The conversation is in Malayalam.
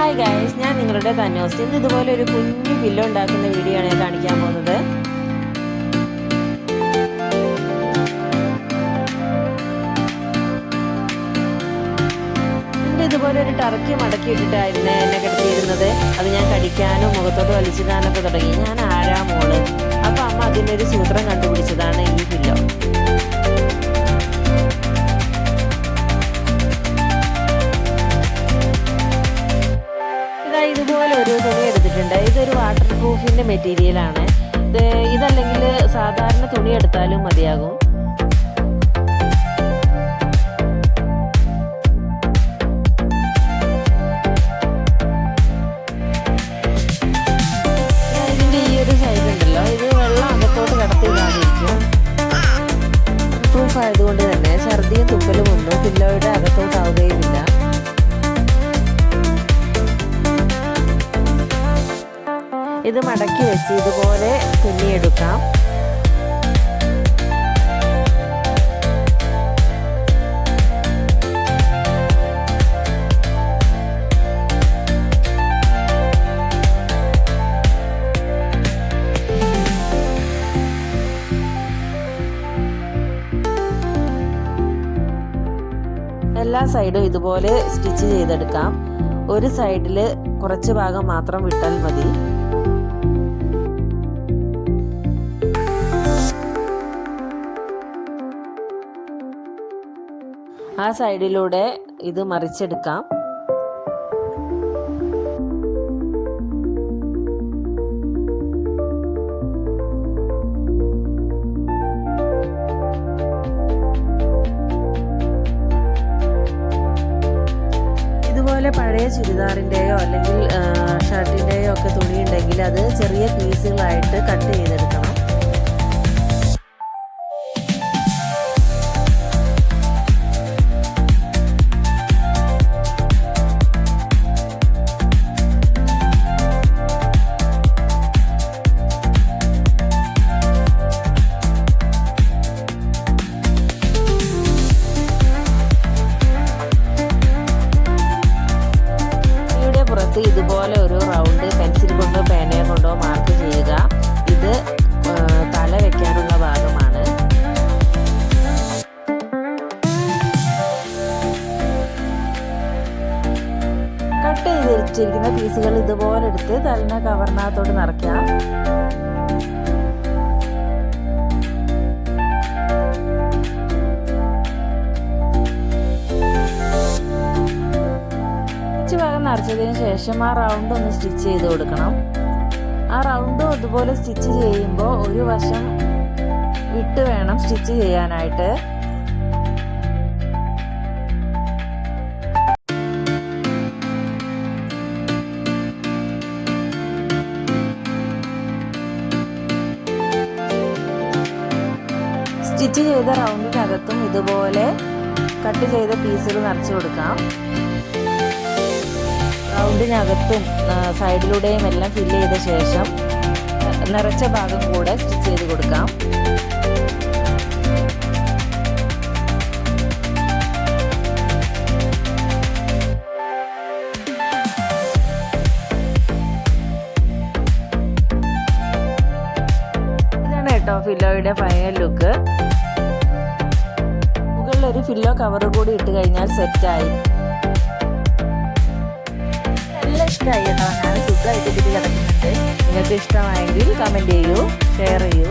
ഹായ് ഗൈസ്, ഞാൻ നിങ്ങളുടെ തന്നോസ്. ഇന്ന് ഇതുപോലെ ഒരു കുഞ്ഞു പില്ലോ ഉണ്ടാക്കുന്ന വീഡിയോ ആണ് ഞാൻ കാണിക്കാൻ പോകുന്നത്. ഇതുപോലെ ഒരു ടർക്കി മടക്കിയിട്ടിട്ടായിരുന്നു എന്നെ കിടത്തിയിരുന്നത്. അത് ഞാൻ കടിക്കാനും മുഖത്തോട്ട് വലിച്ചിടാനൊക്കെ തുടങ്ങി. ഞാൻ ആരാ മോള്? അപ്പം അമ്മ അതിനൊരു സൂത്രം കണ്ടുപിടിച്ചതാണ് ഈ പില്ലോ. ഇതുപോലെ ഒരു തുണി എടുത്തിട്ടുണ്ട്. ഇതൊരു വാട്ടർ പ്രൂഫിന്റെ മെറ്റീരിയലാണ്. ഇതല്ലെങ്കിൽ സാധാരണ തുണി എടുത്താലും മതിയാകും. ഇതിന്റെ ഈ ഒരു സൈഡ് ഉണ്ടല്ലോ, ഇത് വെള്ളം അകത്തോട്ട് കടത്തിയിടാതിരിക്കും. പ്രൂഫ് ആയതുകൊണ്ട് തന്നെ ഛർദിയും തുപ്പലും ഒന്നും പില്ലോയുടെ അകത്തോട്ടാവുകയുമില്ല. ഇത് മടക്കി വെച്ച് ഇതുപോലെ തുന്നിയെടുക്കാം. എല്ലാ സൈഡും ഇതുപോലെ സ്റ്റിച്ച് ചെയ്തെടുക്കാം. ഒരു സൈഡിൽ കുറച്ച് ഭാഗം മാത്രം വിട്ടാൽ മതി. ആ സൈഡിലൂടെ ഇത് മറിച്ചെടുക്കാം. ഇതുപോലെ പഴയ ചുരിദാറിൻ്റെയോ അല്ലെങ്കിൽ ഷർട്ടിൻ്റെയോ ഒക്കെ തുണി ഉണ്ടെങ്കിൽ അത് ചെറിയ പീസുകളായിട്ട് കട്ട് ചെയ്തെടുക്കണം. ഇതുപോലെ ഒരു റൗണ്ട് പെൻസിൽ കൊണ്ടോ പേനയോ കൊണ്ടോ മാർക്ക് ചെയ്യുക. ഇത് തല വെക്കാനുള്ള ഭാഗമാണ്. കട്ട് ചെയ്ത് വെച്ചിരിക്കുന്ന പീസുകൾ ഇതുപോലെ എടുത്ത് തലന കവറിനകത്തോട്ട് നിറയ്ക്കാം. നിറച്ചതിന് ശേഷം ആ റൗണ്ട് ഒന്ന് സ്റ്റിച്ച് ചെയ്ത് കൊടുക്കണം. ആ റൗണ്ടും ഇതുപോലെ സ്റ്റിച്ച് ചെയ്യുമ്പോൾ ഒരു വശം വിട്ട് വേണം സ്റ്റിച്ച് ചെയ്യാനായിട്ട്. സ്റ്റിച്ച് ചെയ്ത റൗണ്ടിനകത്തും ഇതുപോലെ കട്ട് ചെയ്ത പീസുകൾ നിറച്ച് കൊടുക്കാം. റൗണ്ടിനകത്തും സൈഡിലൂടെയും എല്ലാം ഫില്ല് ചെയ്ത ശേഷം നിറച്ച ഭാഗം കൂടെ സ്റ്റിച്ച് ചെയ്ത് കൊടുക്കാം. ഇതാണ് കേട്ടോ ഫില്ലോയുടെ ഫൈനൽ ലുക്ക്. മുകളിലൊരു ഫില്ലോ കവർ കൂടി ഇട്ട് കഴിഞ്ഞാൽ സെറ്റായി. ഇഷ്ടമായി കേട്ടോ. ഞാൻ സുഖമായിട്ട് ഇതിൽ കിടക്കുന്നുണ്ട്. നിങ്ങൾക്ക് ഇഷ്ടമായെങ്കിൽ കമൻറ്റ് ചെയ്യൂ, ഷെയർ ചെയ്യൂ.